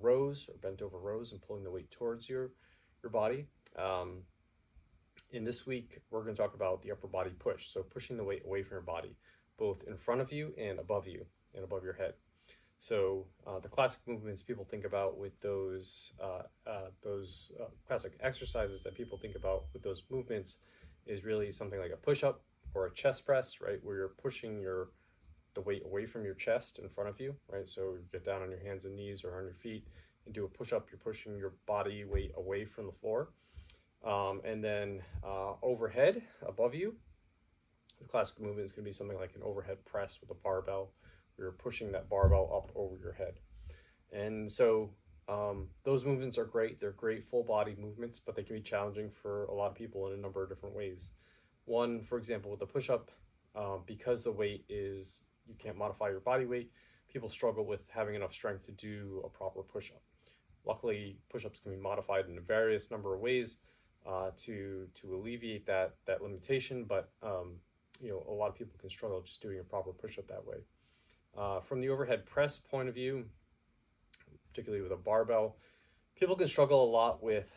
rows or bent over rows and pulling the weight towards your body. In this week, we're going to talk about the upper body push. So pushing the weight away from your body, both in front of you and above your head. So the classic movements people think about with those classic exercises that people think about with those movements is really something like a push-up or a chest press, right? Where you're pushing the weight away from your chest in front of you, right? So you get down on your hands and knees or on your feet and do a push-up. You're pushing your body weight away from the floor. And then overhead, above you, the classic movement is going to be something like an overhead press with a barbell. You're pushing that barbell up over your head. And so those movements are great. They're great full body movements, but they can be challenging for a lot of people in a number of different ways. One, for example, with the push-up, because the weight is, you can't modify your body weight, people struggle with having enough strength to do a proper push-up. Luckily, push-ups can be modified in a various number of ways to alleviate that limitation, but a lot of people can struggle just doing a proper push-up that way. From the overhead press point of view, particularly with a barbell, people can struggle a lot with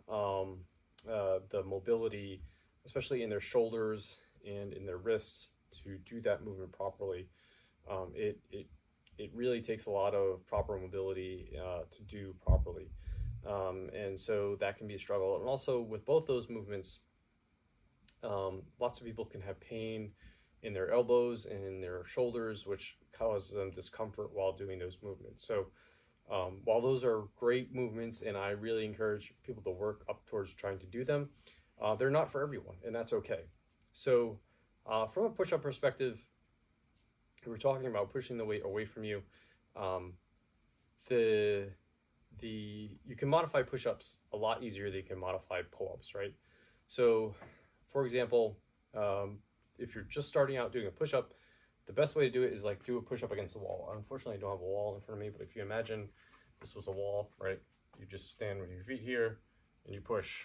the mobility, especially in their shoulders and in their wrists, to do that movement properly. It really takes a lot of proper mobility to do properly. And so that can be a struggle. And also with both those movements, lots of people can have pain in their elbows and in their shoulders, which causes them discomfort while doing those movements. So while those are great movements, and I really encourage people to work up towards trying to do them, they're not for everyone, and that's okay. So from a push-up perspective, we're talking about pushing the weight away from you. You can modify push-ups a lot easier than you can modify pull-ups, right? So, for example, if you're just starting out doing a push-up, the best way to do it is like do a push-up against the wall. Unfortunately, I don't have a wall in front of me, but if you imagine this was a wall, right? You just stand with your feet here and you push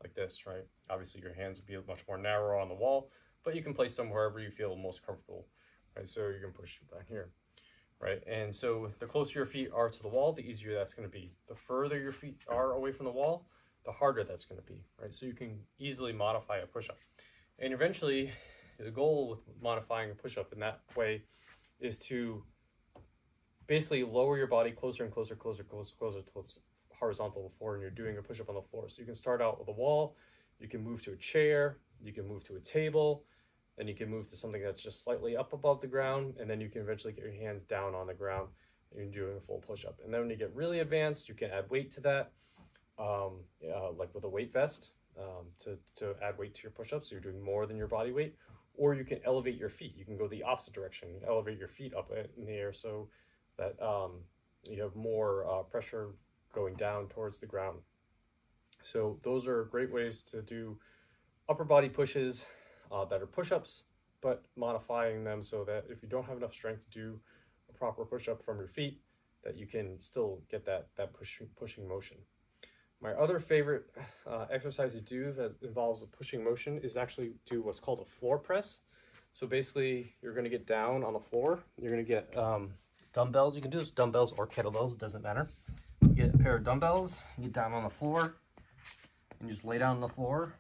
like this, right? Obviously, your hands would be much more narrow on the wall, but you can place them wherever you feel most comfortable, right? So you can push down here, right? And so the closer your feet are to the wall, the easier that's going to be. The further your feet are away from the wall, the harder that's going to be, right? So you can easily modify a push-up. And eventually, the goal with modifying a push-up in that way is to basically lower your body closer and closer to horizontal to the floor, and you're doing a push-up on the floor. So you can start out with a wall, you can move to a chair, you can move to a table, then you can move to something that's just slightly up above the ground, and then you can eventually get your hands down on the ground and you're doing a full push-up. And then when you get really advanced, you can add weight to that, like with a weight vest, to add weight to your push-ups, so you're doing more than your body weight. Or you can elevate your feet. You can go the opposite direction, elevate your feet up in the air so that you have more pressure going down towards the ground. So those are great ways to do upper body pushes that are push-ups, but modifying them so that if you don't have enough strength to do a proper push-up from your feet, that you can still get that pushing motion. My other favorite exercise to do that involves a pushing motion is actually do what's called a floor press. So basically, you're going to get down on the floor. You're going to get dumbbells. You can do this with dumbbells or kettlebells. It doesn't matter. You get a pair of dumbbells. You get down on the floor and just lay down on the floor.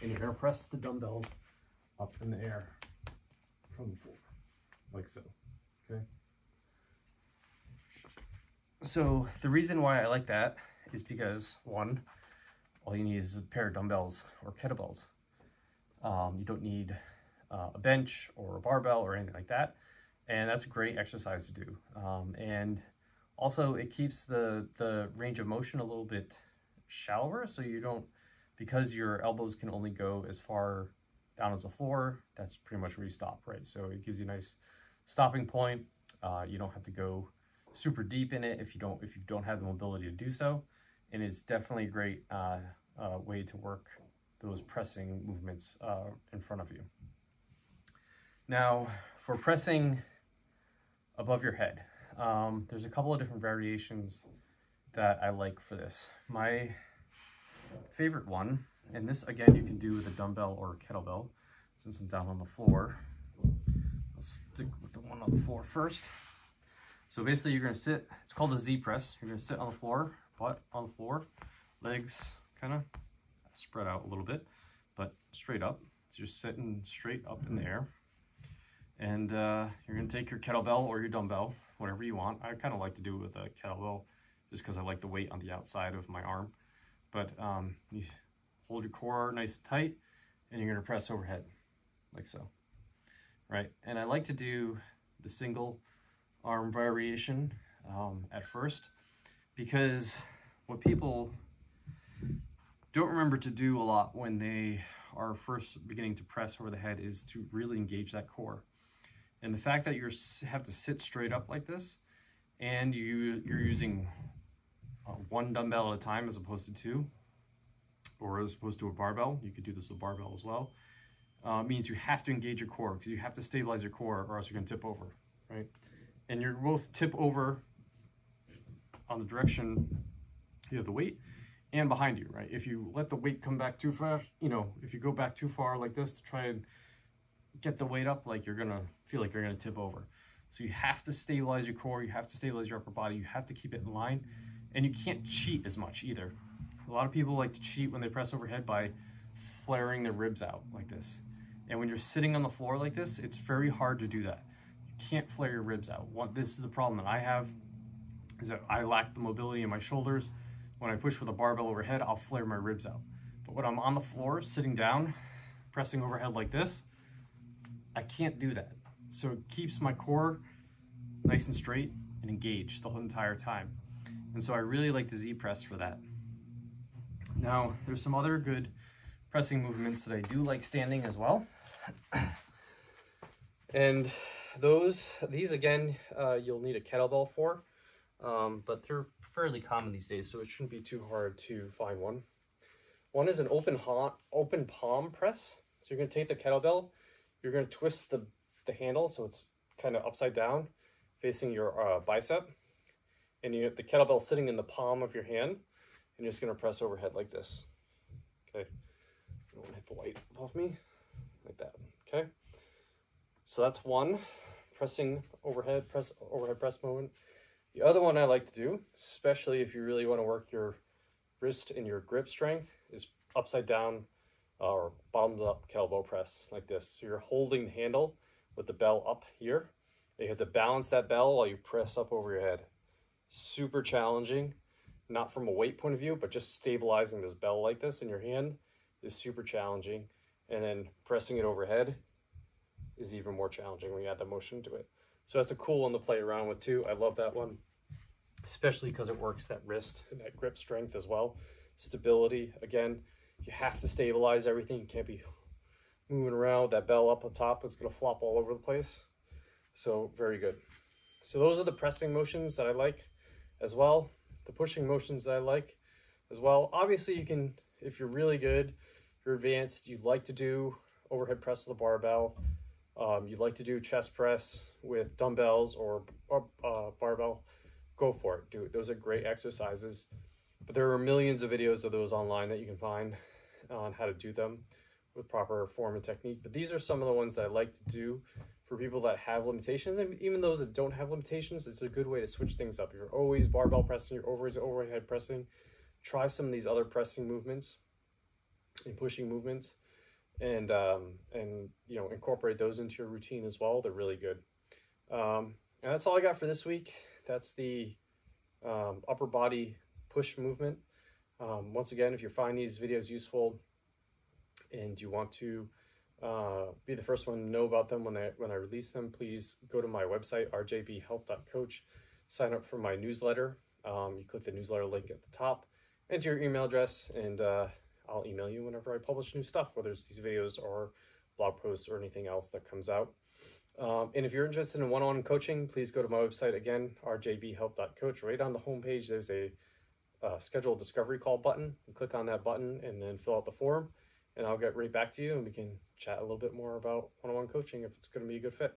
And you're going to press the dumbbells up in the air from the floor, like so. Okay. So the reason why I like that is because, one, all you need is a pair of dumbbells or kettlebells. You don't need a bench or a barbell or anything like that. And that's a great exercise to do. And also it keeps the range of motion a little bit shallower, so you don't, because your elbows can only go as far down as the floor, that's pretty much where you stop, right? So it gives you a nice stopping point. You don't have to go super deep in it if you don't have the mobility to do so. And it's definitely a great way to work those pressing movements in front of you. Now, for pressing above your head, there's a couple of different variations that I like for this. My favorite one, and this again you can do with a dumbbell or a kettlebell, since I'm down on the floor. I'll stick with the one on the floor first. So basically you're gonna sit, it's called a Z press. You're gonna sit on the floor, butt on the floor, legs kind of spread out a little bit, but straight up. So you're sitting straight up in the air. And you're gonna take your kettlebell or your dumbbell, whatever you want. I kind of like to do it with a kettlebell just because I like the weight on the outside of my arm. But you hold your core nice and tight, and you're gonna press overhead, like so, right? And I like to do the single arm variation at first, because what people don't remember to do a lot when they are first beginning to press over the head is to really engage that core. And the fact that you have to sit straight up like this, and you're using one dumbbell at a time as opposed to two, or as opposed to a barbell, you could do this with a barbell as well, means you have to engage your core, because you have to stabilize your core or else you're going to tip over, right? And you're both tip over on the direction you have the weight and behind you, right? If you let the weight come back too fast, you know, if you go back too far like this to try and get the weight up, like you're gonna feel like you're gonna tip over. So you have to stabilize your core, you have to stabilize your upper body, you have to keep it in line, and you can't cheat as much either. A lot of people like to cheat when they press overhead by flaring their ribs out like this. And when you're sitting on the floor like this, it's very hard to do that. You can't flare your ribs out. This is the problem that I have, is that I lack the mobility in my shoulders. When I push with a barbell overhead, I'll flare my ribs out. But when I'm on the floor, sitting down, pressing overhead like this, I can't do that. So it keeps my core nice and straight and engaged the whole entire time. And so I really like the Z press for that. Now, there's some other good pressing movements that I do like standing as well. And these again, you'll need a kettlebell for, but they're fairly common these days, so it shouldn't be too hard to find one. One is an open palm press. So you're gonna take the kettlebell, you're going to twist the handle so it's kind of upside down, facing your bicep. And you have the kettlebell sitting in the palm of your hand, and you're just going to press overhead like this. Okay. I don't want to hit the light above me. Like that. Okay. So that's one. Pressing overhead, press movement. The other one I like to do, especially if you really want to work your wrist and your grip strength, is upside down or bottoms up kettlebell press like this. So you're holding the handle with the bell up here. You have to balance that bell while you press up over your head. Super challenging, not from a weight point of view, but just stabilizing this bell like this in your hand is super challenging. And then pressing it overhead is even more challenging when you add the motion to it. So that's a cool one to play around with too. I love that one, especially because it works that wrist and that grip strength as well. Stability, again, you have to stabilize everything. You can't be moving around with that bell up on top. It's going to flop all over the place. So very good. So those are the pressing motions that I like as well. The pushing motions that I like as well. Obviously you can, if you're really good, you're advanced, you like to do overhead press with a barbell. You'd like to do chest press with dumbbells or barbell, go for it. Do it. Those are great exercises. But there are millions of videos of those online that you can find on how to do them with proper form and technique. But these are some of the ones that I like to do for people that have limitations. And even those that don't have limitations, it's a good way to switch things up. You're always barbell pressing, you're always overhead pressing. Try some of these other pressing movements and pushing movements, and you know, incorporate those into your routine as well. They're really good. And that's all I got for this week. That's the upper body push movement. Once again, if you find these videos useful and you want to be the first one to know about them when I release them, please go to my website, rjbhealth.coach, sign up for my newsletter. You click the newsletter link at the top, enter your email address, and I'll email you whenever I publish new stuff, whether it's these videos or blog posts or anything else that comes out. And if you're interested in one-on-one coaching, please go to my website again, rjbhealth.coach. Right on the homepage, there's a schedule a discovery call button. You click on that button and then fill out the form, and I'll get right back to you and we can chat a little bit more about one-on-one coaching if it's going to be a good fit.